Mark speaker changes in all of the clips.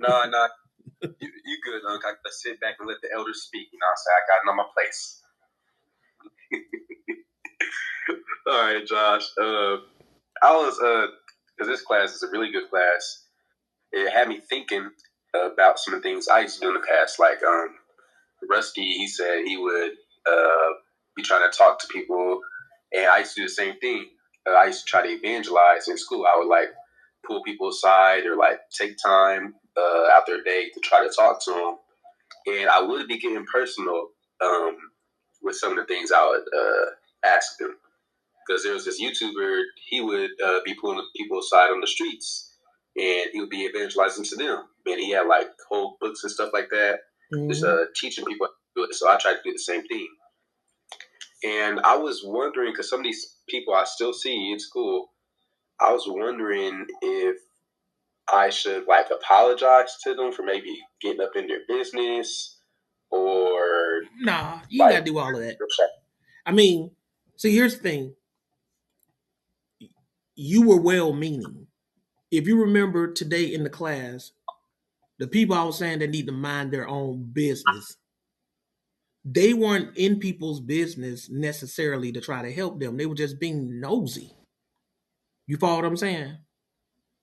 Speaker 1: No, no, you good, Unc. I sit back and let the elders speak. You know what I'm saying? I got it on my place. All right, Josh. I was because this class is a really good class. It had me thinking about some of the things I used to do in the past. Like Rusty, he said he would be trying to talk to people, and I used to do the same thing. I used to try to evangelize in school. I would like pull people aside or like take time out their day to try to talk to them, and I would be getting personal um, with some of the things I would ask them. Because there was this YouTuber, he would be pulling people aside on the streets, and he would be evangelizing to them. And he had like whole books and stuff like that, just teaching people how to do it. So I tried to do the same thing. And I was wondering, because some of these people I still see in school, I was wondering if I should like apologize to them for maybe getting up in their business or
Speaker 2: Nah, you ain't
Speaker 1: like.
Speaker 2: gotta do all of that. I mean, see, here's the thing. You were well meaning. If you remember today in the class, the people I was saying that need to mind their own business, they weren't in people's business necessarily to try to help them. They were just being nosy. You follow what I'm saying?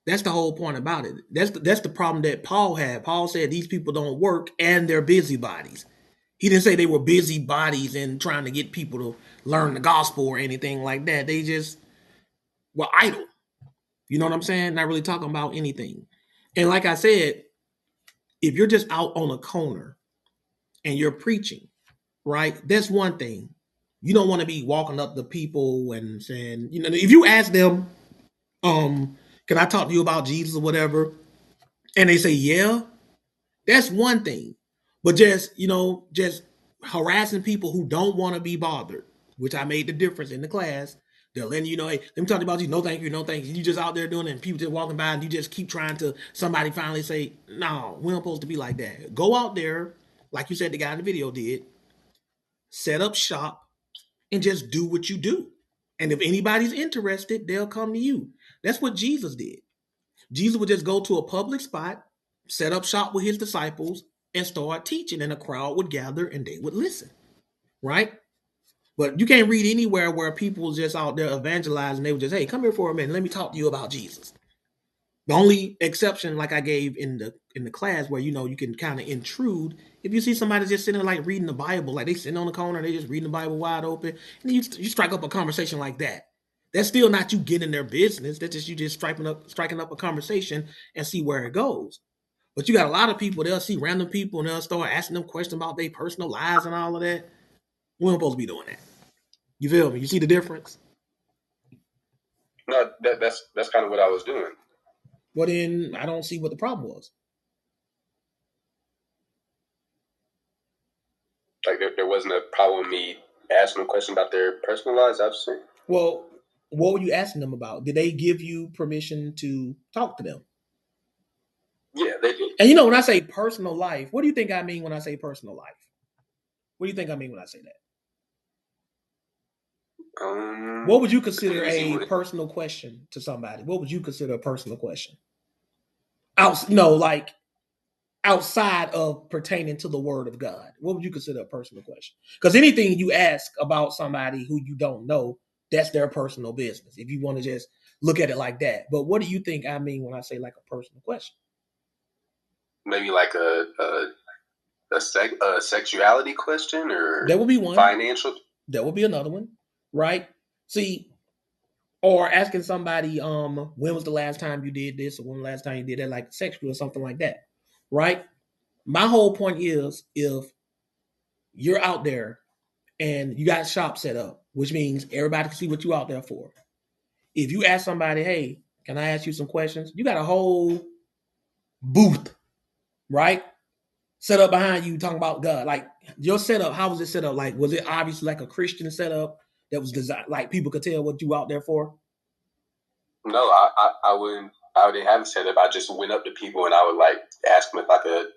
Speaker 2: That's the whole point about it. That's the problem that Paul had. Paul said these people don't work and they're busybodies. He didn't say they were busybodies and trying to get people to learn the gospel or anything like that. They just were idle. You know what I'm saying? Not really talking about anything. And like I said, if you're just out on a corner and you're preaching, right? That's one thing. You don't want to be walking up to people and saying, if you ask them, can I talk to you about Jesus or whatever? And they say, yeah, that's one thing. But just harassing people who don't want to be bothered, which I made the difference in the class. They're letting you know, hey, let me talk about you. No, thank you. No, thank you. You just out there doing it, and people just walking by, and you just keep trying to. Somebody finally say, no, we don't supposed to be like that. Go out there, like you said, the guy in the video did. Set up shop and just do what you do. And if anybody's interested, they'll come to you. That's what Jesus did. Jesus would just go to a public spot, set up shop with his disciples, and start teaching, and a crowd would gather and they would listen, right? But you can't read anywhere where people just out there evangelizing. They would just, hey, come here for a minute. Let me talk to you about Jesus. The only exception, like I gave in the class, where you can kind of intrude if you see somebody just sitting there like reading the Bible, like they sitting on the corner, they just reading the Bible wide open, and you strike up a conversation like that. That's still not you getting their business. That's just you just striking up a conversation and see where it goes. But you got a lot of people, they'll see random people and they'll start asking them questions about their personal lives and all of that. We don't supposed to be doing that. You feel me? You see the difference?
Speaker 1: No, that's kind of what I was doing.
Speaker 2: Well, then I don't see what the problem was.
Speaker 1: Like there wasn't a problem with me asking them a question about their personal lives. Obviously,
Speaker 2: Well, what were you asking them about? Did they give you permission to talk to them?
Speaker 1: yeah, they did.
Speaker 2: And when I say personal life, what do you think I mean when I say personal life? What do you think I mean when I say that? What would you consider a personal question to somebody? What would you consider a personal question? Like outside of pertaining to the word of God, what would you consider a personal question? Because anything you ask about somebody who you don't know, that's their personal business. If you want to just look at it like that. But what do you think I mean when I say like a personal question?
Speaker 1: Maybe like a sexuality question or
Speaker 2: That would be one.
Speaker 1: financial.
Speaker 2: That would be another one, right? See, or asking somebody, when was the last time you did this, or when was the last time you did that, like sexual or something like that, right? My whole point is, if you're out there and you got shop set up, which means everybody can see what you out there for. If you ask somebody, hey, can I ask you some questions? You got a whole booth, right? Set up behind you talking about God. Like your setup, how was it set up? Like, was it obviously like a Christian setup that was designed, like people could tell what you out there for?
Speaker 1: No, I wouldn't. I didn't have a setup. I just went up to people and I would like ask them if I could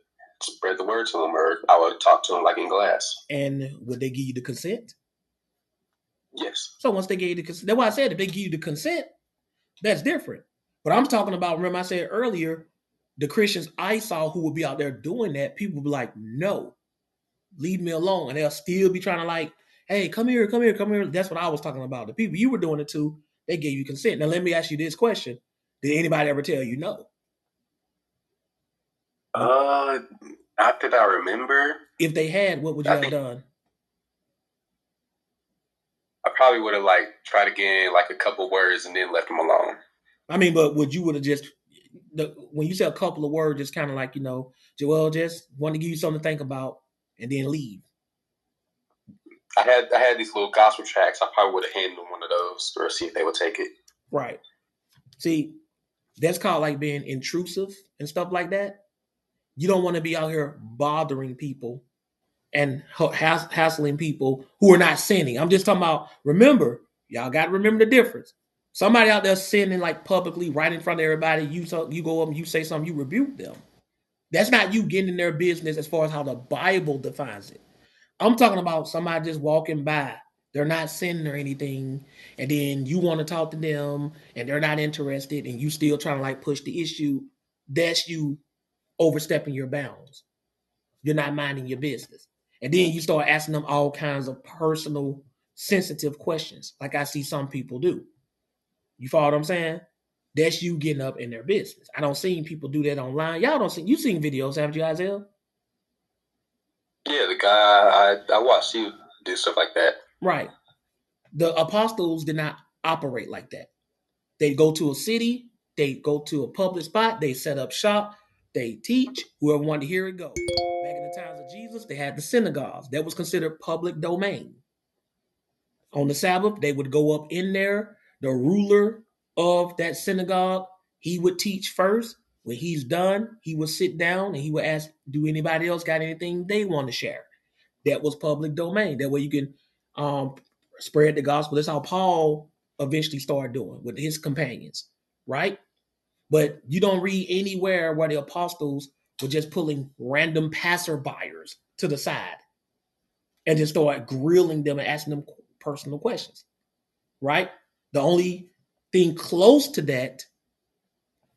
Speaker 1: spread the word to them, or I would talk to them like in class.
Speaker 2: And would they give you the consent?
Speaker 1: Yes.
Speaker 2: So once they gave you the consent, that's why I said if they give you the consent, that's different. But I'm talking about, remember I said earlier, The Christians I saw who would be out there doing that, people would be like, no, leave me alone. And they'll still be trying to like, hey, come here, come here, come here. That's what I was talking about. The people you were doing it to, they gave you consent. Now let me ask you this question. Did anybody ever tell you no?
Speaker 1: Not that I remember.
Speaker 2: If they had, what would you have done?
Speaker 1: I probably would have like tried to get like a couple words and then left them alone.
Speaker 2: I mean, but would you would have just when you say a couple of words, it's kind of like, Joel just want to give you something to think about and then leave.
Speaker 1: I had these little gospel tracks. I probably would have handed them one of those or see if they would take it.
Speaker 2: Right. See, that's called like being intrusive and stuff like that. You don't want to be out here bothering people and hassling people who are not sinning. I'm just talking about, remember, y'all got to remember the difference. Somebody out there sinning like publicly right in front of everybody, you go up and you say something, you rebuke them. That's not you getting in their business as far as how the Bible defines it. I'm talking about somebody just walking by. They're not sinning or anything, and then you want to talk to them and they're not interested, and you still trying to like push the issue. That's you overstepping your bounds. You're not minding your business. And then you start asking them all kinds of personal, sensitive questions, like I see some people do. You follow what I'm saying? That's you getting up in their business. I don't see people do that online. Y'all don't see, you seen videos, haven't you, Isaiah?
Speaker 1: Yeah, the guy I watched you do stuff like that.
Speaker 2: Right. The apostles did not operate like that. They go to a city, they go to a public spot, they set up shop, they teach. Whoever wanted to hear it, go. Back in the times of Jesus, they had the synagogues. That was considered public domain. On the Sabbath, they would go up in there. The ruler of that synagogue, he would teach first. When he's done, he would sit down and he would ask, do anybody else got anything they want to share? That was public domain. That way you can spread the gospel. That's how Paul eventually started doing with his companions, right? But you don't read anywhere where the apostles were just pulling random passerbyers to the side and just start grilling them and asking them personal questions, right? The only thing close to that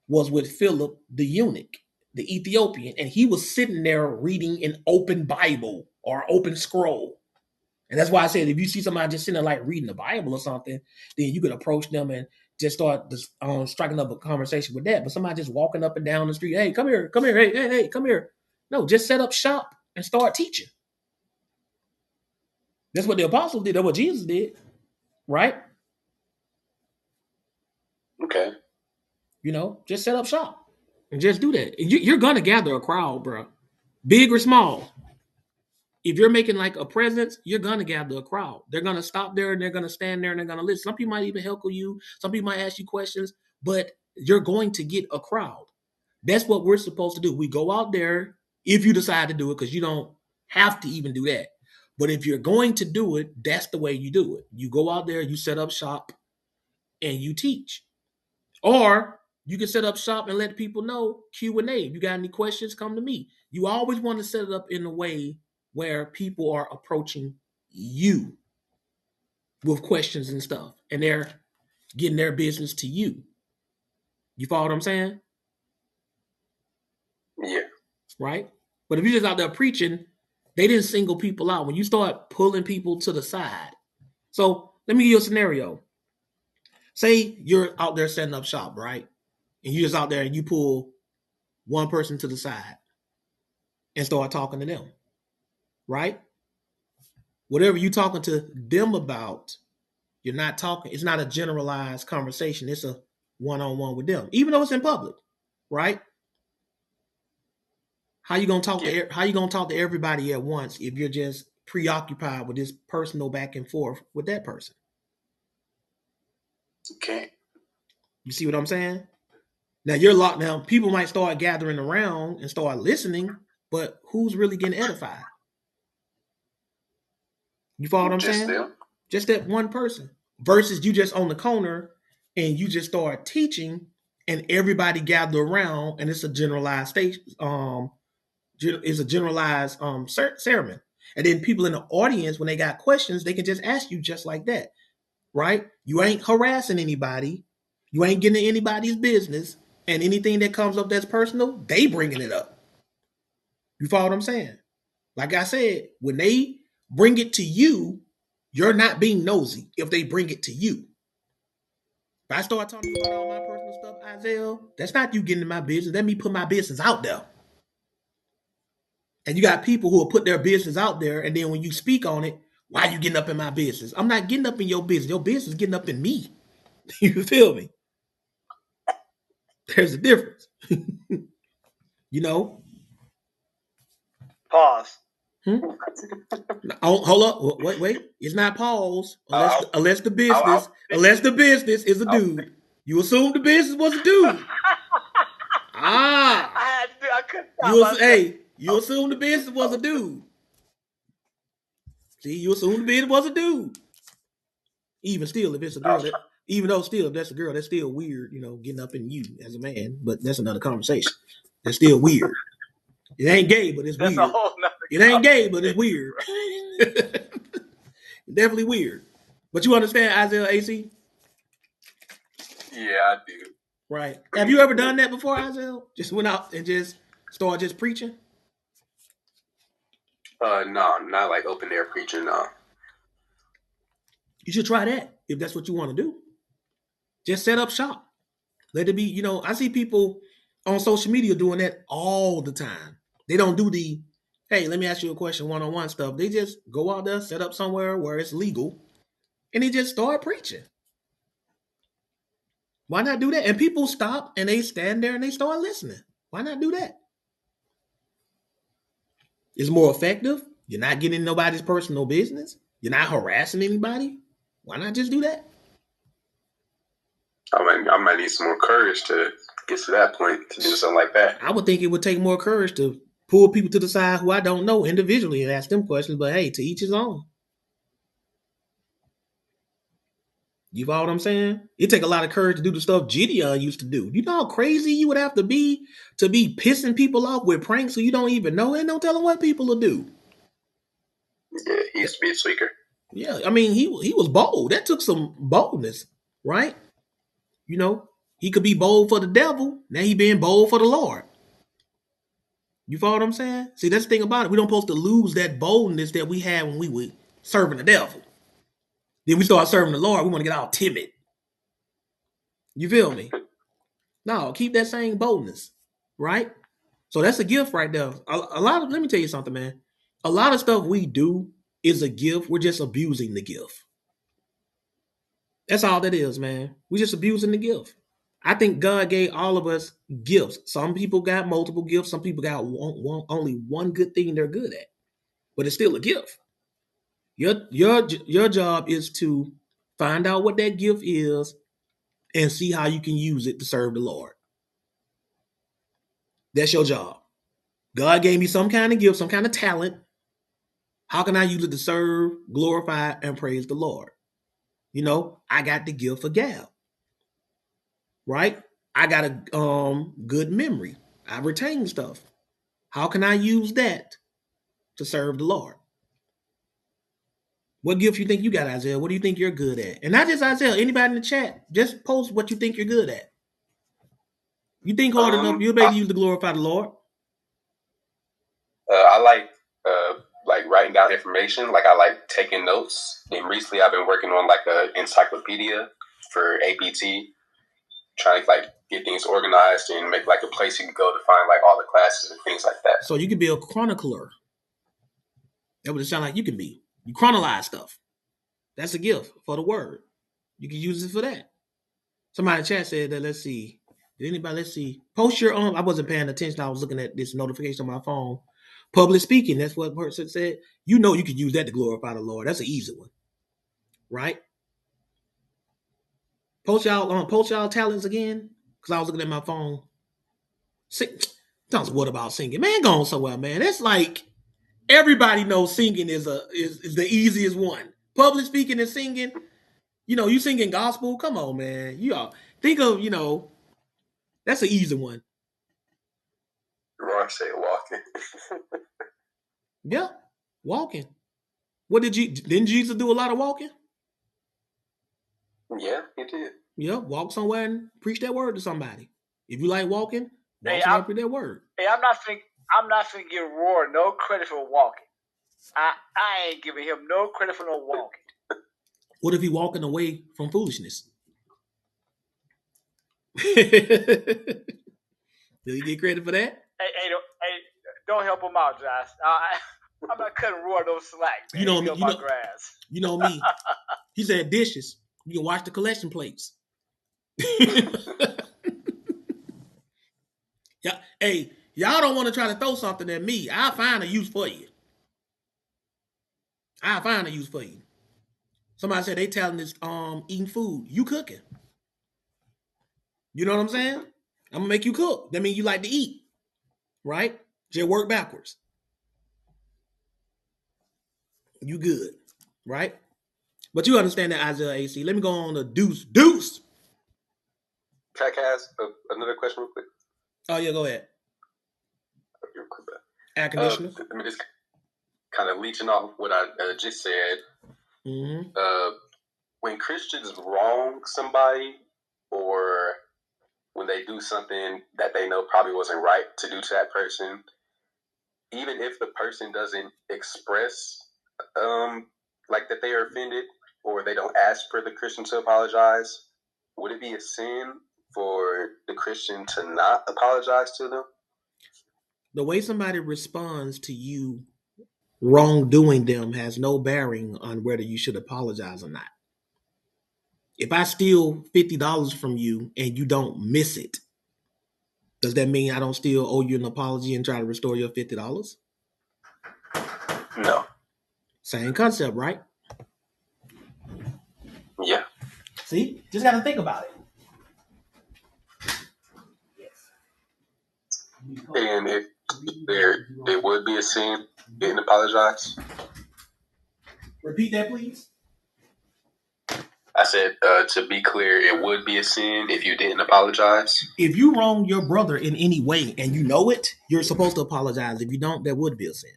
Speaker 2: was with Philip the eunuch, the Ethiopian, and he was sitting there reading an open Bible or open scroll. And that's why I said, if you see somebody just sitting there like reading the Bible or something, then you could approach them and just start striking up a conversation with that. But somebody just walking up and down the street, hey, come here, hey, come here. No, just set up shop and start teaching. That's what the apostles did. That's what Jesus did, right?
Speaker 1: Okay.
Speaker 2: Just set up shop and just do that. You're going to gather a crowd, bro, big or small. If you're making like a presence, you're going to gather a crowd. They're going to stop there and they're going to stand there and they're going to listen. Some people might even heckle you. Some people might ask you questions, but you're going to get a crowd. That's what we're supposed to do. We go out there if you decide to do it, because you don't have to even do that. But if you're going to do it, that's the way you do it. You go out there, you set up shop, and you teach. Or you can set up shop and let people know, Q&A. If you got any questions, come to me. You always want to set it up in a way where people are approaching you with questions and stuff, and they're getting their business to you. You follow what I'm saying?
Speaker 1: Yeah.
Speaker 2: Right? But if you're just out there preaching, they didn't single people out. When you start pulling people to the side. So let me give you a scenario. Say you're out there setting up shop, right? And you're just out there and you pull one person to the side and start talking to them. Right? Whatever you're talking to them about, you're not talking, it's not a generalized conversation. It's a one-on-one with them, even though it's in public, right? How you gonna talk to everybody at once if you're just preoccupied with this personal back and forth with that person?
Speaker 1: Okay.
Speaker 2: You see what I'm saying? Now you're locked down. People might start gathering around and start listening, but who's really getting edified? You follow what I'm saying?
Speaker 1: Them.
Speaker 2: Just that one person versus you just on the corner and you just start teaching and everybody gather around and it's a generalized stage. It's a generalized sermon. And then people in the audience, when they got questions, they can just ask you just like that, right? You ain't harassing anybody. You ain't getting in anybody's business. And anything that comes up that's personal, they bringing it up. You follow what I'm saying? Like I said, when they bring it to you, you're not being nosy if they bring it to you. If I start talking about all my personal stuff, Isaiah, that's not you getting in my business. Let me put my business out there. And you got people who will put their business out there, and then when you speak on it, why are you getting up in my business? I'm not getting up in your business. Your business is getting up in me. You feel me? There's a difference. You know?
Speaker 3: Pause.
Speaker 2: Oh, hold up. Wait. It's not pause. Unless the business is a dude. You assume the business was a dude.
Speaker 3: I couldn't stop myself.
Speaker 2: You assume the business was a dude. See, you assume the business was a dude. Even still, if it's a girl, even though still if that's a girl, that's still weird, getting up in you as a man. But that's another conversation. That's still weird. It ain't gay, but it's
Speaker 3: That's
Speaker 2: weird.
Speaker 3: a whole nother
Speaker 2: It ain't gay, but it's weird. Definitely weird. But you understand, Isaiah AC?
Speaker 1: Yeah, I do.
Speaker 2: Right. Have you ever done that before, Isaiah? Just went out and just started just preaching?
Speaker 1: No, not like open air preaching. No.
Speaker 2: You should try that if that's what you want to do. Just set up shop. Let it be, I see people on social media doing that all the time. They don't do the, hey, let me ask you a question, one-on-one stuff. They just go out there, set up somewhere where it's legal, and they just start preaching. Why not do that? And people stop and they stand there and they start listening. Why not do that? It's more effective. You're not getting in nobody's personal business. You're not harassing anybody. Why not just do that?
Speaker 1: I might need some more courage to get to that point to do something like that.
Speaker 2: I would think it would take more courage to pull people to the side who I don't know individually and ask them questions, but hey, to each his own. You follow what I'm saying? It take a lot of courage to do the stuff Gideon used to do. You know how crazy you would have to be pissing people off with pranks who you don't even know and don't tell them what people will do.
Speaker 1: Yeah, he used to be a tweaker.
Speaker 2: Yeah, I mean, he was bold. That took some boldness, right? He could be bold for the devil. Now he being bold for the Lord. You follow what I'm saying? See, that's the thing about it. We don't supposed to lose that boldness that we had when we were serving the devil. Then we start serving the Lord. We want to get all timid. You feel me? No, keep that same boldness, right? So that's a gift right there. Let me tell you something, man. A lot of stuff we do is a gift. We're just abusing the gift. That's all that is, man. We're just abusing the gift. I think God gave all of us gifts. Some people got multiple gifts. Some people got only one good thing they're good at, but it's still a gift. Your job is to find out what that gift is and see how you can use it to serve the Lord. That's your job. God gave me some kind of gift, some kind of talent. How can I use it to serve, glorify, and praise the Lord? I got the gift of gab, right? I got a good memory. I retain stuff. How can I use that to serve the Lord? What gift you think you got, Isaiah? What do you think you're good at? And not just Isaiah, anybody in the chat, just post what you think you're good at. You think hard enough, you'll be able to use to glorify the Lord.
Speaker 1: I like writing down information. Like I like taking notes. And recently I've been working on like an encyclopedia for APT, trying to get things organized and make like a place you can go to find like all the classes and things like that.
Speaker 2: So you can be a chronicler. That would it sound like you can be. You chronologize stuff. That's a gift for the word. You can use it for that. Somebody in the chat said that, let's see. Let's see. Post your own. I wasn't paying attention. I was looking at this notification on my phone. Public speaking. That's what person said. You could use that to glorify the Lord. That's an easy one. Right? Post y'all talents again. Because I was looking at my phone. Tell us what about singing? Man, go on somewhere, man. That's like everybody knows singing is the easiest one. Public speaking and singing. You singing gospel. Come on, man. You all think of, that's an easy one.
Speaker 1: Ron say walking.
Speaker 2: Yeah, walking. Didn't Jesus do a lot of walking?
Speaker 1: Yeah, he did.
Speaker 2: Yeah, walk somewhere and preach that word to somebody. If you like walking, walk
Speaker 3: Hey,
Speaker 2: somebody that word.
Speaker 3: Hey, I'm not finna give Roar no credit for walking. I ain't giving him no credit for no walking.
Speaker 2: What if he walking away from foolishness? Do you get credit for that?
Speaker 3: Hey, don't help him out, Josh. I'm not cutting Roar no slack, man.
Speaker 2: You know
Speaker 3: He
Speaker 2: me.
Speaker 3: my grass.
Speaker 2: You know me. He said dishes. You can wash the collection plates. Yeah. Hey, y'all don't want to try to throw something at me. I'll find a use for you. I'll find a use for you. Somebody said they talent is eating food. You cooking. You know what I'm saying? I'm gonna make you cook. That means you like to eat. Right? Just work backwards. You good. Right? But you understand that, Isaiah AC. Let me go on to Deuce. Deuce!
Speaker 1: Can I ask another question real quick?
Speaker 2: Oh, yeah, go ahead.
Speaker 1: Real quick.
Speaker 2: Air conditioner.
Speaker 1: Let me just kind of leeching off what I just said.
Speaker 2: Mm-hmm.
Speaker 1: When Christians wrong somebody, or when they do something that they know probably wasn't right to do to that person, even if the person doesn't express like that they are offended, or they don't ask for the Christian to apologize, would it be a sin for the Christian to not apologize to them?
Speaker 2: The way somebody responds to you wrongdoing them has no bearing on whether you should apologize or not. If I steal $50 from you and you don't miss it, does that mean I don't still owe you an apology and try to restore your $50?
Speaker 1: No.
Speaker 2: Same concept, right?
Speaker 1: Yeah.
Speaker 2: See? Just got to think about it.
Speaker 1: And if there would be a sin, didn't apologize.
Speaker 2: Repeat that, please.
Speaker 1: I said, to be clear, it would be a sin if you didn't apologize.
Speaker 2: If you wrong your brother in any way and you know it, you're supposed to apologize. If you don't, that would be a sin.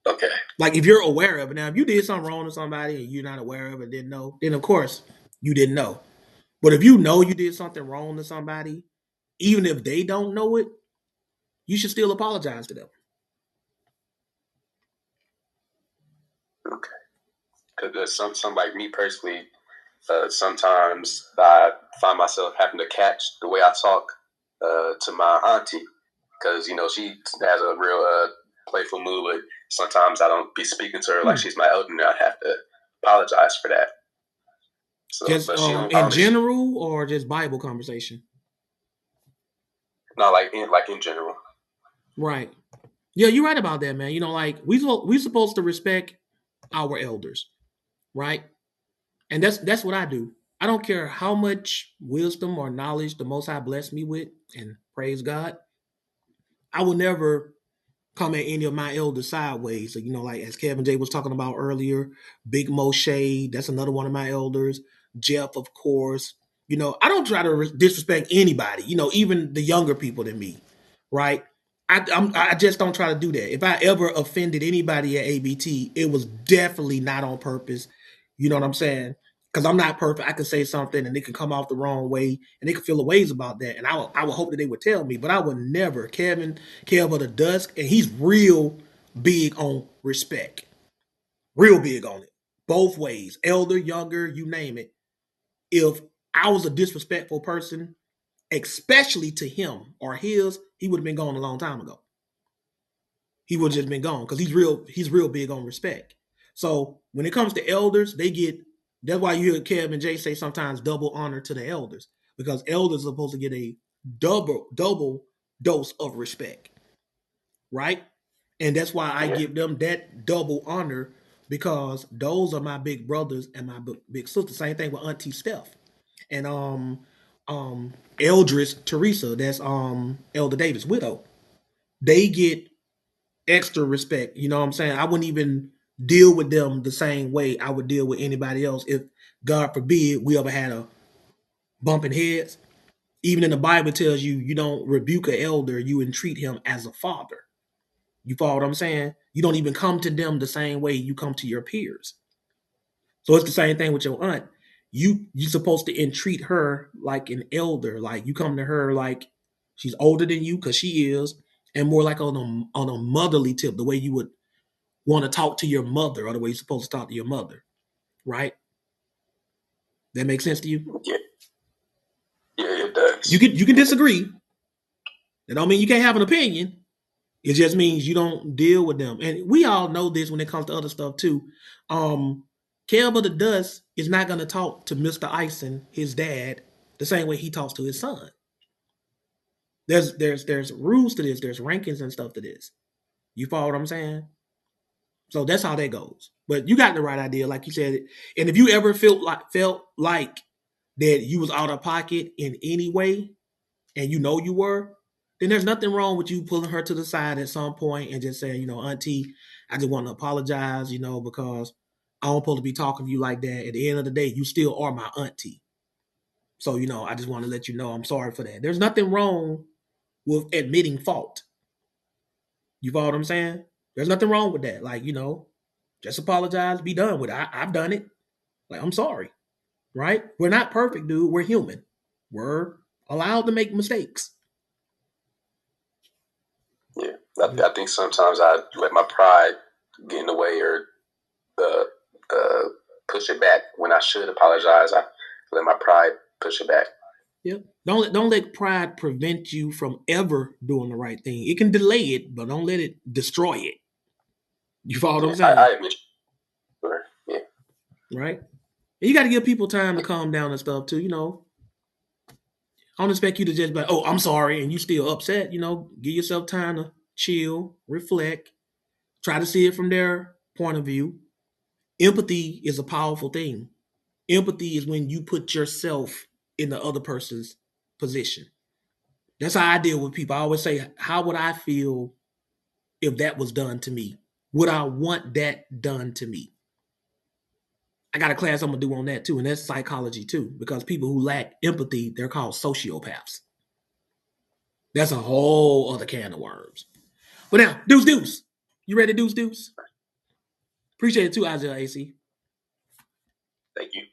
Speaker 1: Okay.
Speaker 2: Like if you're aware of it. Now, if you did something wrong to somebody and you're not aware of it, didn't know, then of course you didn't know. But if you know you did something wrong to somebody, even if they don't know it, you should still apologize to them.
Speaker 1: Okay. Because some like me personally, sometimes I find myself having to catch the way I talk to my auntie, because you know she has a real playful mood, but sometimes I don't be speaking to her like she's my elder, and I have to apologize for that. So,
Speaker 2: just in general, or just Bible conversation?
Speaker 1: No, like in general.
Speaker 2: Right. Yeah, you're right about that, man. You know, like we're supposed to respect our elders, right? And that's what I do. I don't care how much wisdom or knowledge the Most High blessed me with, and praise God, I will never come at any of my elders sideways. So, you know, like as Kevin J was talking about earlier, Big Moshe, that's another one of my elders. Jeff, of course. You know, I don't try to disrespect anybody. You know, even the younger people than me, right? I just don't try to do that. If I ever offended anybody at ABT, it was definitely not on purpose. You know what I'm saying? Because I'm not perfect. I could say something and it can come off the wrong way, and they could feel the ways about that. And I would hope that they would tell me, but I would never. Kev of the Dusk, and he's real big on respect. Real big on it. Both ways. Elder, younger, you name it. If I was a disrespectful person, especially to him or his, he would have been gone a long time ago. He would have just been gone because he's real big on respect. So when it comes to elders, that's why you hear Kev and Jay say sometimes double honor to the elders, because elders are supposed to get a double dose of respect, right? And that's why I give them that double honor, because those are my big brothers and my big sisters. Same thing with Auntie Steph and Eldris Teresa, that's Elder Davis' widow. They get extra respect. You know what I'm saying? I wouldn't even deal with them the same way I would deal with anybody else if, God forbid, we ever had a bumping heads. Even in the Bible tells you, you don't rebuke an elder, you entreat him as a father. You follow what I'm saying? You don't even come to them the same way you come to your peers. So it's the same thing with your aunt. you're supposed to entreat her like an elder, like you come to her like she's older than you because she is, and more like on a motherly tip, the way you would want to talk to your mother, or the way you're supposed to talk to your mother, right? That makes sense to you?
Speaker 1: Yeah, yeah, it does.
Speaker 2: You can disagree. That don't mean you can't have an opinion. It just means you don't deal with them. And we all know this when it comes to other stuff too. Kelba the Dust is not going to talk to Mr. Ison, his dad, the same way he talks to his son. There's rules to this. There's rankings and stuff to this. You follow what I'm saying? So that's how that goes. But you got the right idea, like you said. And if you ever felt like that you was out of pocket in any way, and you know you were, then there's nothing wrong with you pulling her to the side at some point and just saying, you know, Auntie, I just want to apologize, you know, because I don't supposed to be talking to you like that. At the end of the day, you still are my auntie. So, you know, I just want to let you know I'm sorry for that. There's nothing wrong with admitting fault. You follow what I'm saying? There's nothing wrong with that. Like, you know, just apologize, be done with it. I've done it. Like, I'm sorry. Right? We're not perfect, dude. We're human. We're allowed to make mistakes.
Speaker 1: Yeah, I think sometimes I let my pride get in the way or push it back when I should apologize. I let my pride push it back.
Speaker 2: Yep. Don't let pride prevent you from ever doing the right thing. It can delay it, but don't let it destroy it. You follow what I'm saying?
Speaker 1: I admit. Sure. Yeah.
Speaker 2: Right. And you got to give people time to calm down and stuff too. You know, I don't expect you to just be like, "Oh, I'm sorry," and you still upset. You know, give yourself time to chill, reflect, try to see it from their point of view. Empathy is a powerful thing. Empathy is when you put yourself in the other person's position. That's how I deal with people. I always say, how would I feel if that was done to me? Would I want that done to me? I got a class I'm going to do on that too, and that's psychology too, because people who lack empathy, they're called sociopaths. That's a whole other can of worms. But now, Deuce. You ready, Deuce? Appreciate it too, Isaiah AC.
Speaker 1: Thank you.